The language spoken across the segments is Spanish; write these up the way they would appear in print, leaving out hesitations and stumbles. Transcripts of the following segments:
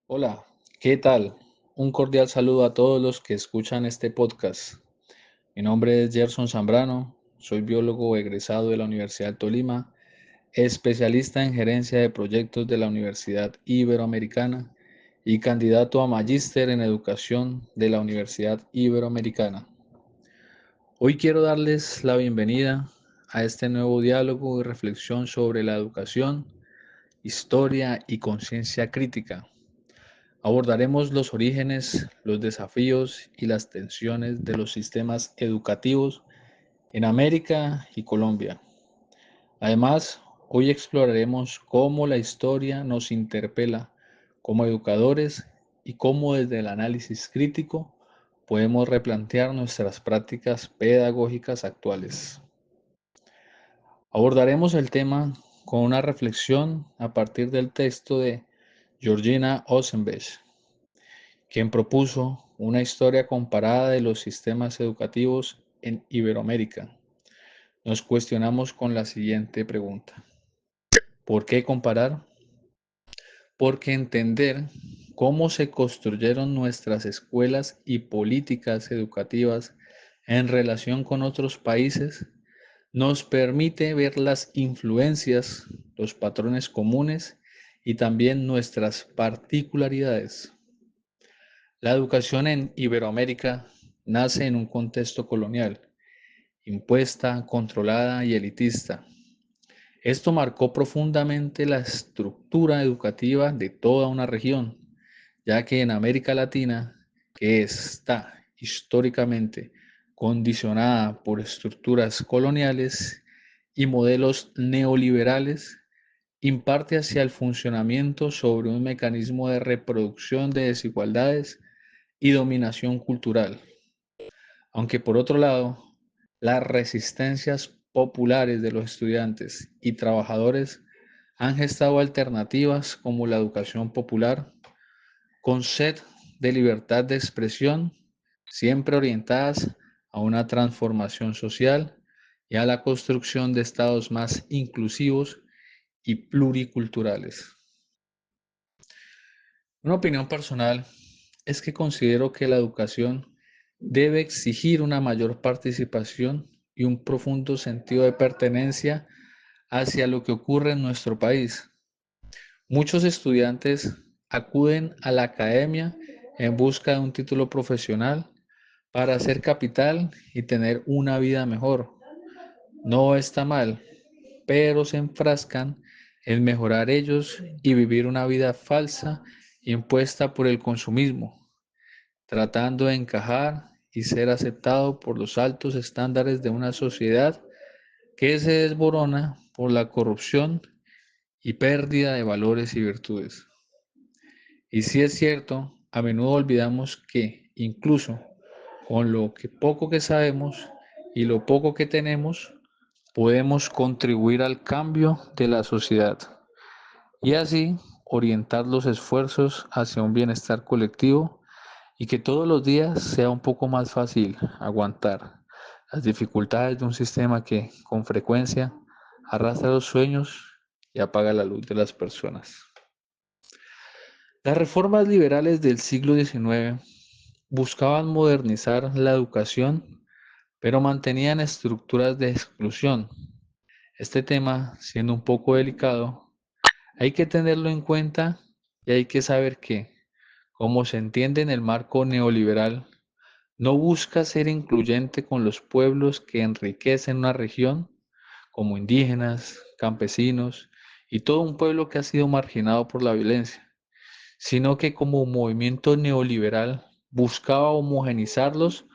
Hola, ¿qué tal? Un cordial saludo a todos los que escuchan este podcast. Mi nombre es Gerson Zambrano, soy biólogo egresado de la Universidad de Tolima, especialista en gerencia de proyectos de la Universidad Iberoamericana y candidato a magíster en educación de la Universidad Iberoamericana. Hoy quiero darles la bienvenida a este nuevo diálogo y reflexión sobre la educación, historia y conciencia crítica. Abordaremos los orígenes, los desafíos y las tensiones de los sistemas educativos en América y Colombia. Además, hoy exploraremos cómo la historia nos interpela como educadores y cómo desde el análisis crítico podemos replantear nuestras prácticas pedagógicas actuales. Abordaremos el tema con una reflexión a partir del texto de Georgina Osenbech, quien propuso una historia comparada de los sistemas educativos en Iberoamérica. Nos cuestionamos con la siguiente pregunta. ¿Por qué comparar? Porque entender cómo se construyeron nuestras escuelas y políticas educativas en relación con otros países nos permite ver las influencias, los patrones comunes y también nuestras particularidades. La educación en Iberoamérica nace en un contexto colonial, impuesta, controlada y elitista. Esto marcó profundamente la estructura educativa de toda una región, ya que en América Latina, que está históricamente condicionada por estructuras coloniales y modelos neoliberales, imparte hacia el funcionamiento sobre un mecanismo de reproducción de desigualdades y dominación cultural. Aunque por otro lado, las resistencias populares de los estudiantes y trabajadores han gestado alternativas como la educación popular, con sed de libertad de expresión, siempre orientadas a una transformación social y a la construcción de estados más inclusivos y pluriculturales. Una opinión personal es que considero que la educación debe exigir una mayor participación y un profundo sentido de pertenencia hacia lo que ocurre en nuestro país. Muchos estudiantes acuden a la academia en busca de un título profesional para hacer capital y tener una vida mejor. No está mal, pero se enfrascan en mejorar ellos y vivir una vida falsa impuesta por el consumismo, tratando de encajar y ser aceptado por los altos estándares de una sociedad que se desborona por la corrupción y pérdida de valores y virtudes. Y sí es cierto, a menudo olvidamos que incluso con lo que poco que sabemos y lo poco que tenemos, podemos contribuir al cambio de la sociedad y así orientar los esfuerzos hacia un bienestar colectivo y que todos los días sea un poco más fácil aguantar las dificultades de un sistema que con frecuencia arrastra los sueños y apaga la luz de las personas. Las reformas liberales del siglo XIX buscaban modernizar la educación, pero mantenían estructuras de exclusión. Este tema, siendo un poco delicado, hay que tenerlo en cuenta y hay que saber que, como se entiende en el marco neoliberal, no busca ser incluyente con los pueblos que enriquecen una región, como indígenas, campesinos y todo un pueblo que ha sido marginado por la violencia, sino que como movimiento neoliberal buscaba homogenizarlos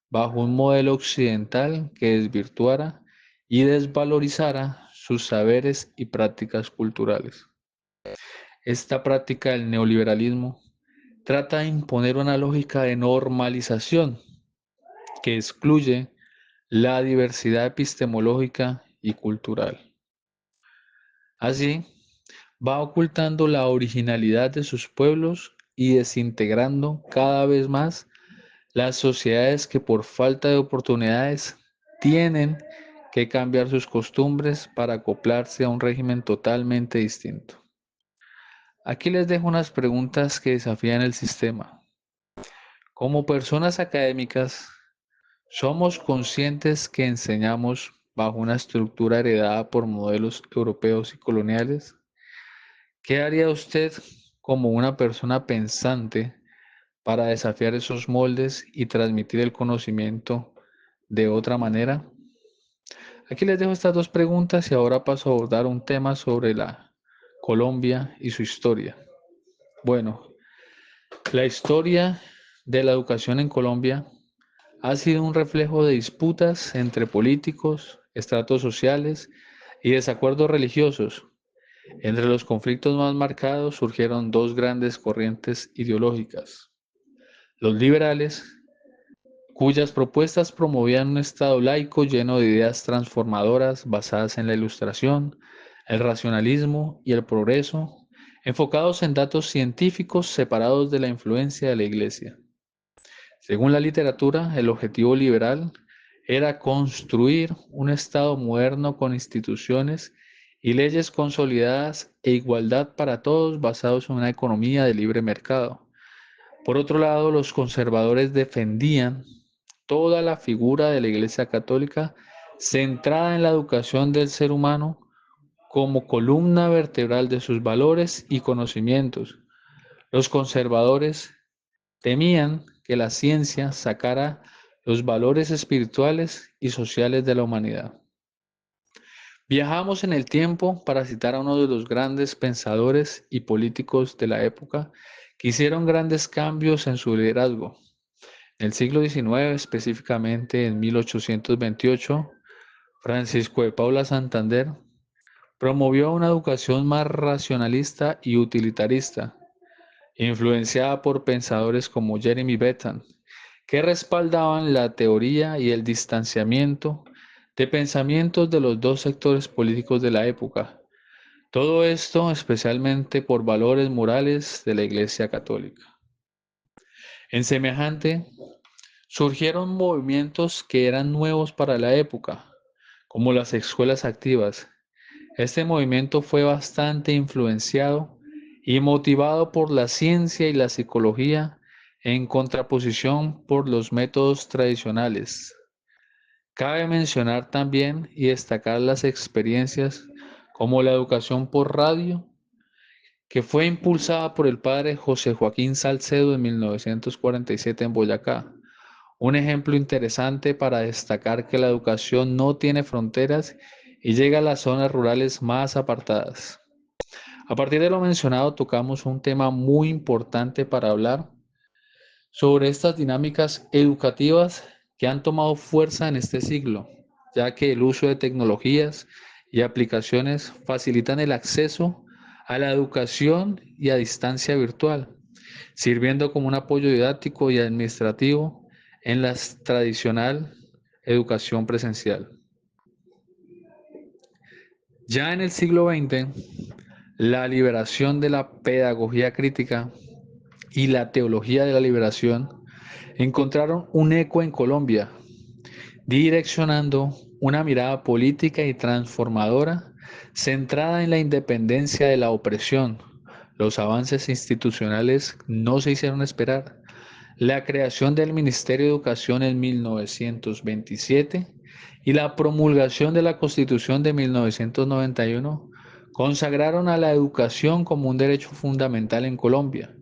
bajo un modelo occidental que desvirtuara y desvalorizara sus saberes y prácticas culturales. Esta práctica del neoliberalismo trata de imponer una lógica de normalización que excluye la diversidad epistemológica y cultural. Así, va ocultando la originalidad de sus pueblos y desintegrando cada vez más las sociedades que por falta de oportunidades tienen que cambiar sus costumbres para acoplarse a un régimen totalmente distinto. Aquí les dejo unas preguntas que desafían el sistema. Como personas académicas, ¿somos conscientes que enseñamos bajo una estructura heredada por modelos europeos y coloniales? ¿Qué haría usted como una persona pensante para desafiar esos moldes y transmitir el conocimiento de otra manera? Aquí les dejo estas dos preguntas y ahora paso a abordar un tema sobre la Colombia y su historia. Bueno, la historia de la educación en Colombia ha sido un reflejo de disputas entre políticos, estratos sociales y desacuerdos religiosos. Entre los conflictos más marcados surgieron dos grandes corrientes ideológicas: los liberales, cuyas propuestas promovían un Estado laico lleno de ideas transformadoras basadas en la ilustración, el racionalismo y el progreso, enfocados en datos científicos separados de la influencia de la Iglesia. Según la literatura, el objetivo liberal era construir un Estado moderno con instituciones y leyes consolidadas e igualdad para todos basados en una economía de libre mercado. Por otro lado, los conservadores defendían toda la figura de la Iglesia Católica centrada en la educación del ser humano como columna vertebral de sus valores y conocimientos. Los conservadores temían que la ciencia sacara los valores espirituales y sociales de la humanidad. Viajamos en el tiempo para citar a uno de los grandes pensadores y políticos de la época que hicieron grandes cambios en su liderazgo. En el siglo XIX, específicamente en 1828, Francisco de Paula Santander promovió una educación más racionalista y utilitarista, influenciada por pensadores como Jeremy Bentham, que respaldaban la teoría y el distanciamiento de pensamientos de los dos sectores políticos de la época. Todo esto especialmente por valores morales de la Iglesia Católica. En semejante, surgieron movimientos que eran nuevos para la época, como las escuelas activas. Este movimiento fue bastante influenciado y motivado por la ciencia y la psicología en contraposición por los métodos tradicionales. Cabe mencionar también y destacar las experiencias como la educación por radio, que fue impulsada por el padre José Joaquín Salcedo en 1947 en Boyacá. Un ejemplo interesante para destacar que la educación no tiene fronteras y llega a las zonas rurales más apartadas. A partir de lo mencionado, tocamos un tema muy importante para hablar sobre estas dinámicas educativas que han tomado fuerza en este siglo, ya que el uso de tecnologías y aplicaciones facilitan el acceso a la educación y a distancia virtual, sirviendo como un apoyo didáctico y administrativo en la tradicional educación presencial. Ya en el siglo XX, la liberación de la pedagogía crítica y la teología de la liberación encontraron un eco en Colombia, direccionando una mirada política y transformadora centrada en la independencia de la opresión. Los avances institucionales no se hicieron esperar. La creación del Ministerio de Educación en 1927 y la promulgación de la Constitución de 1991 consagraron a la educación como un derecho fundamental en Colombia.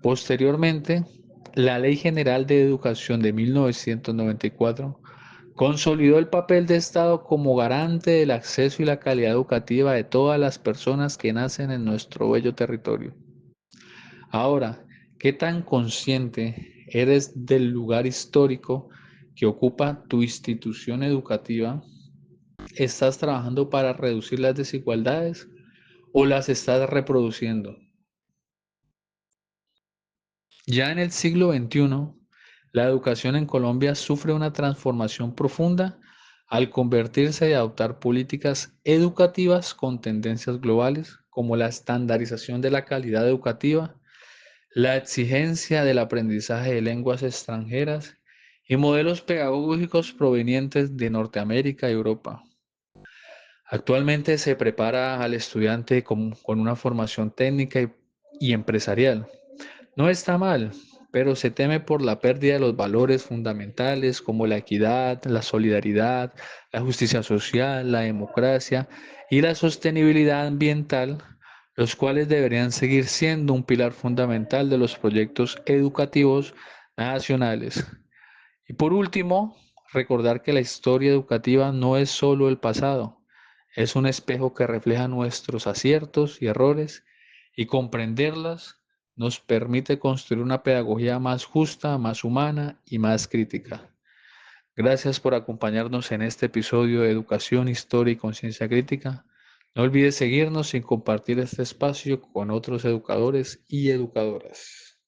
Posteriormente, la Ley General de Educación de 1994 consolidó el papel de Estado como garante del acceso y la calidad educativa de todas las personas que nacen en nuestro bello territorio. Ahora, ¿qué tan consciente eres del lugar histórico que ocupa tu institución educativa? ¿Estás trabajando para reducir las desigualdades o las estás reproduciendo? Ya en el siglo XXI, la educación en Colombia sufre una transformación profunda al convertirse y adoptar políticas educativas con tendencias globales como la estandarización de la calidad educativa, la exigencia del aprendizaje de lenguas extranjeras y modelos pedagógicos provenientes de Norteamérica y Europa. Actualmente se prepara al estudiante con una formación técnica y y empresarial. No está mal, pero se teme por la pérdida de los valores fundamentales como la equidad, la solidaridad, la justicia social, la democracia y la sostenibilidad ambiental, los cuales deberían seguir siendo un pilar fundamental de los proyectos educativos nacionales. Y por último, recordar que la historia educativa no es solo el pasado, es un espejo que refleja nuestros aciertos y errores, y comprenderlas nos permite construir una pedagogía más justa, más humana y más crítica. Gracias por acompañarnos en este episodio de Educación, Historia y Conciencia Crítica. No olvides seguirnos y compartir este espacio con otros educadores y educadoras.